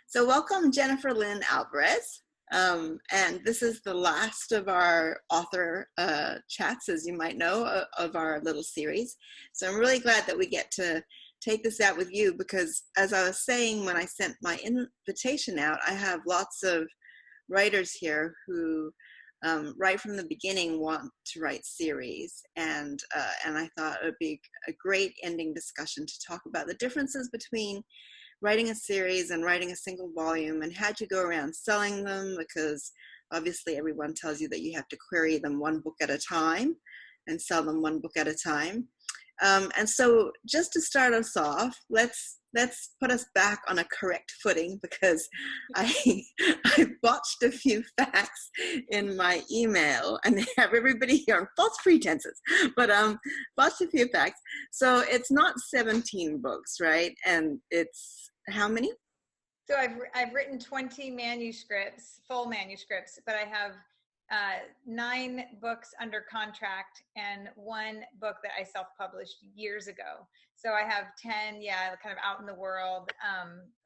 So welcome, Jennifer Lynn Alvarez. And this is the last of our author chats, as you might know, of our little series. So I'm really glad that we get to take this out with you because, as I was saying when I sent my invitation out, I have lots of writers here who right from the beginning want to write series. And I thought it would be a great ending discussion to talk about the differences between writing a series and writing a single volume, and how'd you go around selling them, because obviously everyone tells you that you have to query them one book at a time and sell them one book at a time. And so just to start us off, let's put us back on a correct footing, because I botched a few facts in my email and have everybody here on false pretenses, but botched a few facts. So it's not 17 books, right? And it's how many? So I've written 20 manuscripts, full manuscripts, but I have 9 books under contract and 1 book that I self-published years ago. So I have 10, kind of out in the world,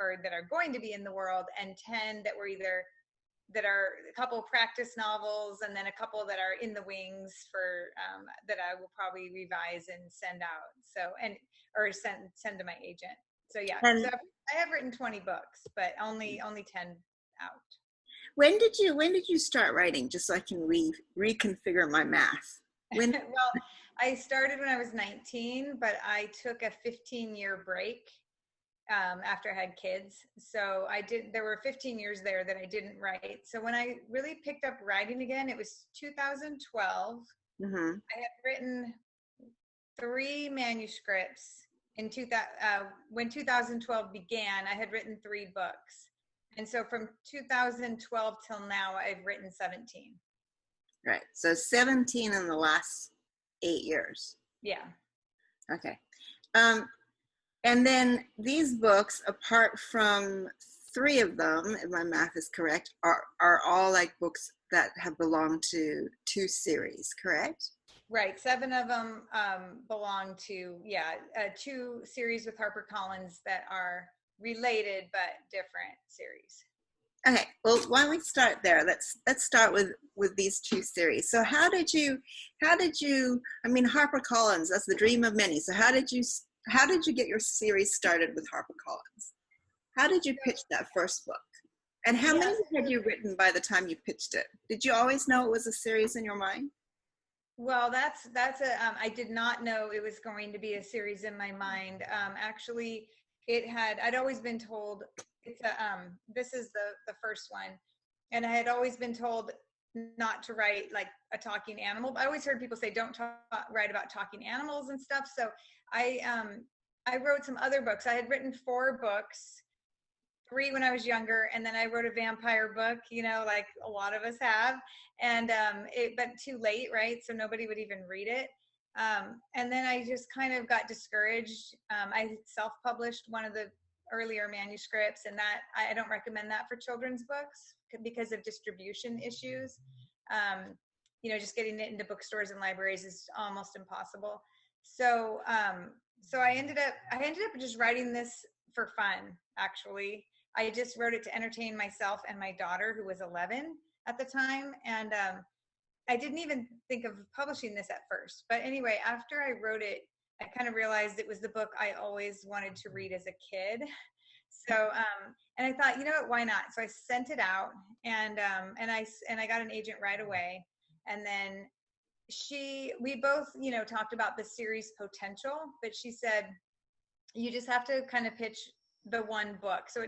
or that are going to be in the world, and 10 that are a couple practice novels, and then a couple that are in the wings for that I will probably revise and send out. Or send to my agent. So so I have written 20 books, but only 10 out. When did you start writing? Just so I can reconfigure my math. When? Well, I started when I was 19, but I took a 15-year break after I had kids. So there were 15 years there that I didn't write. So when I really picked up writing again, it was 2012. Mm-hmm. I had written 3 manuscripts. When 2012 began, I had written 3 books. And so from 2012 till now, I've written 17. Right. So 17 in the last 8 years. Yeah. Okay. And then these books, apart from 3 of them, if my math is correct, are all like books that have belonged to 2 series, correct? Right. 7 of them belong to, 2 series with HarperCollins that are related but different series. Okay. Well, why don't we start there? Let's start with these 2 series. So how did you, I mean, HarperCollins, that's the dream of many. So how did you get your series started with HarperCollins? How did you pitch that first book? And how many had you written by the time you pitched it? Did you always know it was a series in your mind? Well, I did not know it was going to be a series in my mind. Actually, I'd always been told this is the first one. And I had always been told not to write like a talking animal. I always heard people say, don't write about talking animals and stuff. So I wrote some other books. I had written 4 books, 3 when I was younger, and then I wrote a vampire book, like a lot of us have, and but too late, right? So nobody would even read it. And then I just kind of got discouraged. I self-published one of the earlier manuscripts, and that I don't recommend that for children's books because of distribution issues. Just getting it into bookstores and libraries is almost impossible. So I ended up just writing this for fun, actually. I just wrote it to entertain myself and my daughter, who was 11 at the time. And I didn't even think of publishing this at first. But anyway, after I wrote it, I kind of realized it was the book I always wanted to read as a kid. So, and I thought, why not? So I sent it out, and I got an agent right away. And then we both, talked about the series potential, but she said, you just have to kind of pitch the one book. So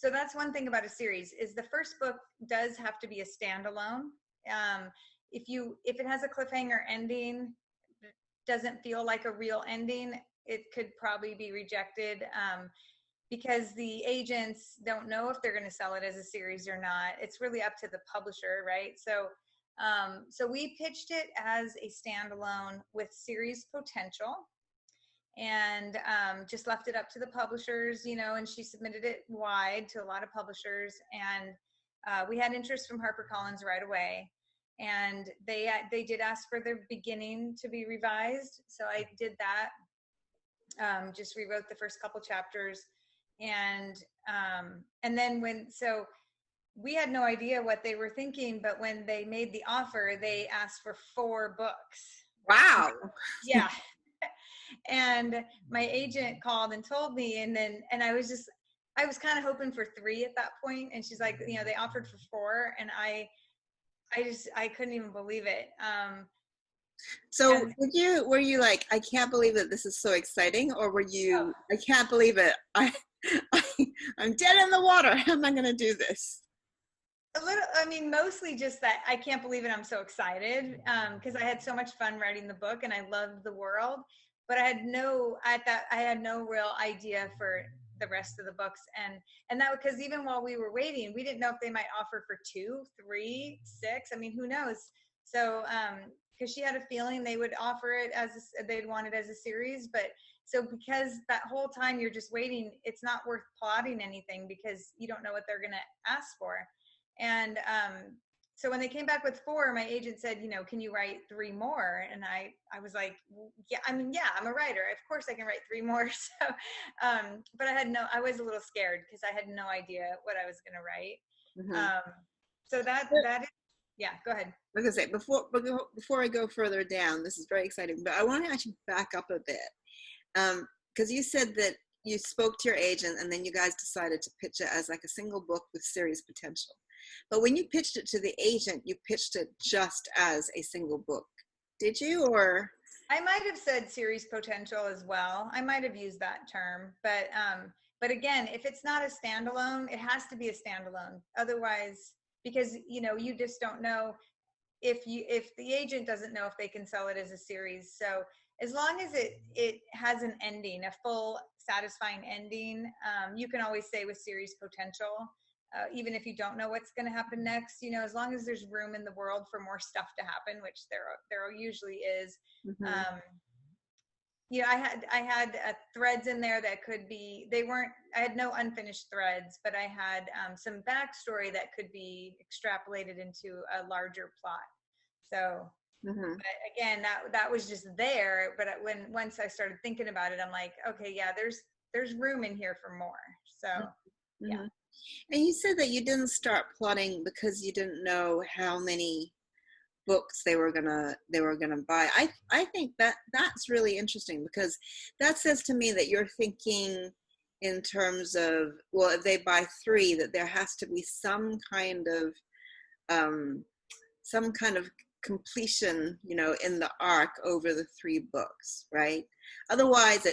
that's one thing about a series is the first book does have to be a standalone. If it has a cliffhanger ending, doesn't feel like a real ending, it could probably be rejected because the agents don't know if they're going to sell it as a series or not. It's really up to the publisher, right? So we pitched it as a standalone with series potential, and just left it up to the publishers, and she submitted it wide to a lot of publishers, and we had interest from HarperCollins right away. And they did ask for their beginning to be revised, so I did that. Just rewrote the first couple chapters, And then so we had no idea what they were thinking, but when they made the offer, they asked for 4 books. Wow. Yeah. And my agent called and told me, and I was kind of hoping for 3 at that point. And she's like, they offered for 4, and I couldn't even believe it. So And were you like, I can't believe that this is so exciting, or were oh, you, I can't believe it, I I'm dead in the water, how am I going to do this? a little, I mean, mostly just that I can't believe it. I'm so excited because I had so much fun writing the book and I loved the world, but I had no real idea for the rest of the books. And that, because even while we were waiting, we didn't know if they might offer for 2, 3, 6. I mean, who knows? So, because she had a feeling they would offer it they'd want it as a series, but so because that whole time you're just waiting, it's not worth plotting anything because you don't know what they're going to ask for. And so when they came back with 4, my agent said, can you write 3 more? And I was like, yeah, I mean, yeah, I'm a writer. Of course I can write 3 more. So, but I was a little scared because I had no idea what I was going to write. Mm-hmm. So that is, yeah, go ahead. I was going to say, before I go further down, this is very exciting, but I want to actually back up a bit. Because you said that you spoke to your agent and then you guys decided to pitch it as like a single book with series potential. But when you pitched it to the agent, you pitched it just as a single book. Did you, or? I might have said series potential as well. I might have used that term, but again, if it's not a standalone, it has to be a standalone. Otherwise, because you just don't know if the agent doesn't know if they can sell it as a series. So as long as it has an ending, a full satisfying ending, you can always say with series potential. Even if you don't know what's going to happen next, as long as there's room in the world for more stuff to happen, which there usually is. Mm-hmm. I had threads in there that could be, I had no unfinished threads, but I had some backstory that could be extrapolated into a larger plot. So, Mm-hmm. but again, that was just there. But once I started thinking about it, I'm like, okay, yeah, there's room in here for more. So, Mm-hmm. yeah. And you said that you didn't start plotting because you didn't know how many books they were gonna buy. I think that's really interesting because that says to me that you're thinking in terms of, well, if they buy 3, that there has to be some kind of completion, in the arc over the 3 books, right? Otherwise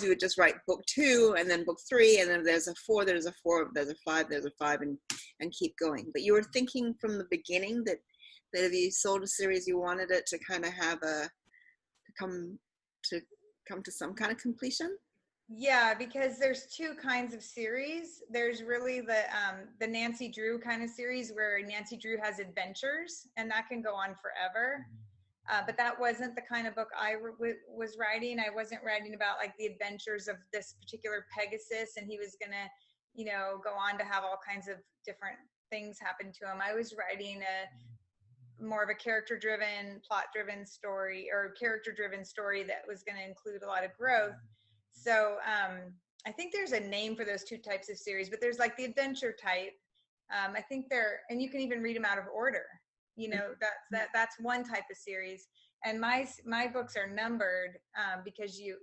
you would just write book 2 and then book 3, and then there's a 4, there's a 4, there's a 5, there's a 5, and keep going. But you were thinking from the beginning that if you sold a series, you wanted it to kind of have to come to some kind of completion. Yeah, because there's 2 kinds of series. There's really the Nancy Drew kind of series where Nancy Drew has adventures, and that can go on forever. But that wasn't the kind of book I was writing. I wasn't writing about like the adventures of this particular Pegasus, and he was gonna, go on to have all kinds of different things happen to him. I was writing more of a character-driven, plot-driven story, or character-driven story that was going to include a lot of growth. So I think there's a name for those 2 types of series, but there's like the adventure type. I think and you can even read them out of order. That's one type of series. And my books are numbered because you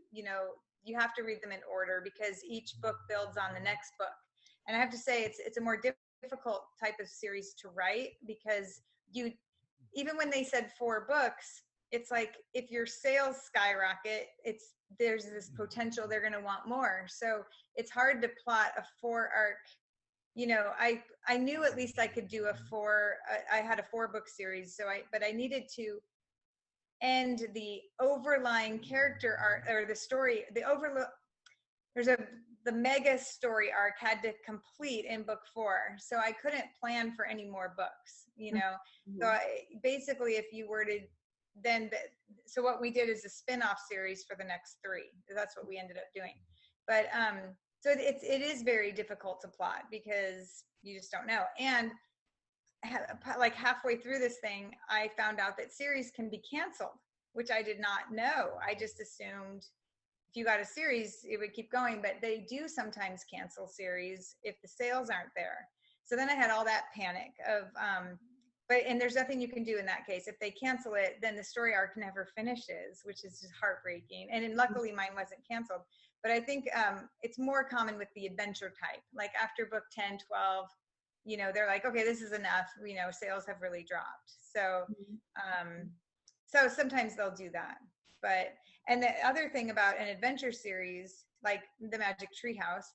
have to read them in order because each book builds on the next book. And I have to say it's a more difficult type of series to write because even when they said 4 books, it's like if your sales skyrocket, there's this potential they're going to want more. So it's hard to plot a 4 arc. I knew at least I could do I had a 4 book series. But I needed to end the overlying character arc, or the story, the mega story arc had to complete in book 4. So I couldn't plan for any more books, Mm-hmm. So basically if you were to so what we did is a spin-off series for the next 3. That's what we ended up doing. But so it is very difficult to plot because you just don't know. And like halfway through this thing, I found out that series can be canceled, which I did not know. I just assumed if if you got a series, it would keep going, but they do sometimes cancel series if the sales aren't there. So then I had all that panic of, and there's nothing you can do in that case. If they cancel it, then the story arc never finishes, which is just heartbreaking. And then luckily mine wasn't canceled. But I think it's more common with the adventure type. Like after book 10, 12, you know, they're like, okay, this is enough. You know, sales have really dropped. So, so sometimes they'll do that. But, and the other thing about an adventure series, like the Magic Treehouse,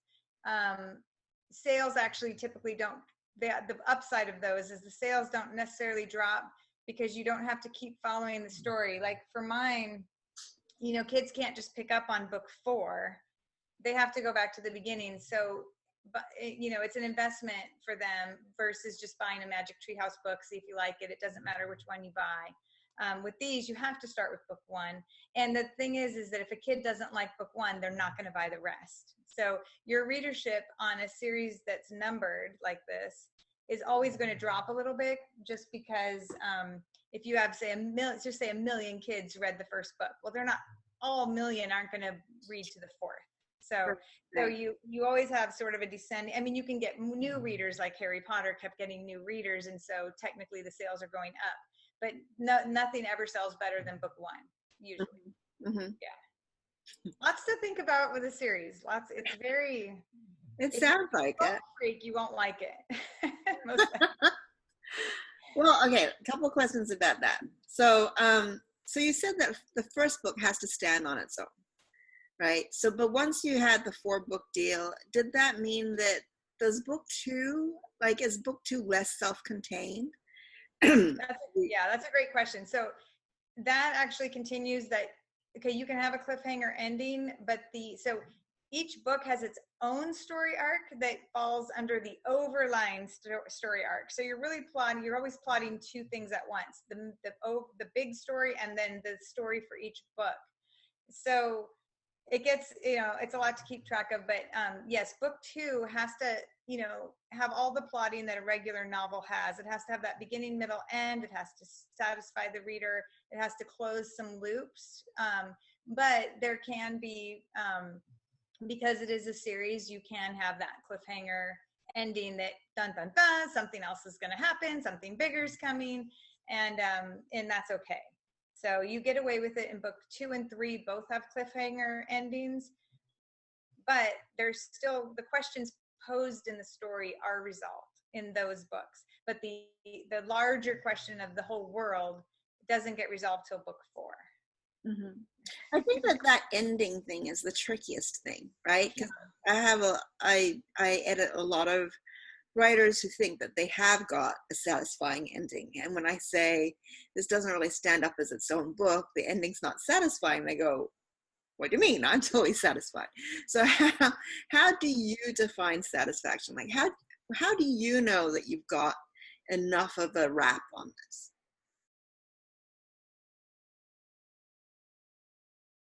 sales actually typically don't, the upside of those is the sales don't necessarily drop because you don't have to keep following the story. Like for mine, you know, kids can't just pick up on book 4. They have to go back to the beginning. So, but you know, it's an investment for them versus just buying a Magic Treehouse book. See if you like it. It doesn't matter which one you buy. With these, you have to start with book 1. And the thing is that if a kid doesn't like book 1, they're not going to buy the rest. So your readership on a series that's numbered like this is always going to drop a little bit, just because if you have, say, just say 1 million kids read the first book, well, they're not all million aren't going to read to the 4th. So, so you always have sort of a descending. I mean, you can get new readers, like Harry Potter kept getting new readers, and so technically the sales are going up. But nothing ever sells better than book 1, usually. Yeah. Lots to think about with a series. Lots. It's very. It sounds like it. Freak, you won't like it. Well, okay. A couple of questions about that. So, so you said that the first book has to stand on its own, right? So, but once you had the 4-book deal, did that mean that does book 2, like, is book 2 less self-contained? That's a great question. So that actually continues that, okay, you can have a cliffhanger ending, but so each book has its own story arc that falls under the overlying story arc. So you're always plotting 2 things at once, the big story and then the story for each book. So it gets, you know, it's a lot to keep track of, but yes, book 2 has to, you know, have all the plotting that a regular novel has. It has to have that beginning, middle, end. It has to satisfy the reader. It has to close some loops. But there can be, because it is a series, you can have that cliffhanger ending that dun dun dun, something else is going to happen, something bigger is coming, and that's okay. So you get away with it in book 2 and 3, both have cliffhanger endings, but there's still the questions posed in the story are resolved in those books. But the larger question of the whole world doesn't get resolved till book 4. Mm-hmm. I think that ending thing is the trickiest thing, right? Because I edit a lot of writers who think that they have got a satisfying ending, and when I say this doesn't really stand up as its own book, the ending's not satisfying, they go, what do you mean? I'm totally satisfied. So how do you define satisfaction? Like how do you know that you've got enough of a wrap on this?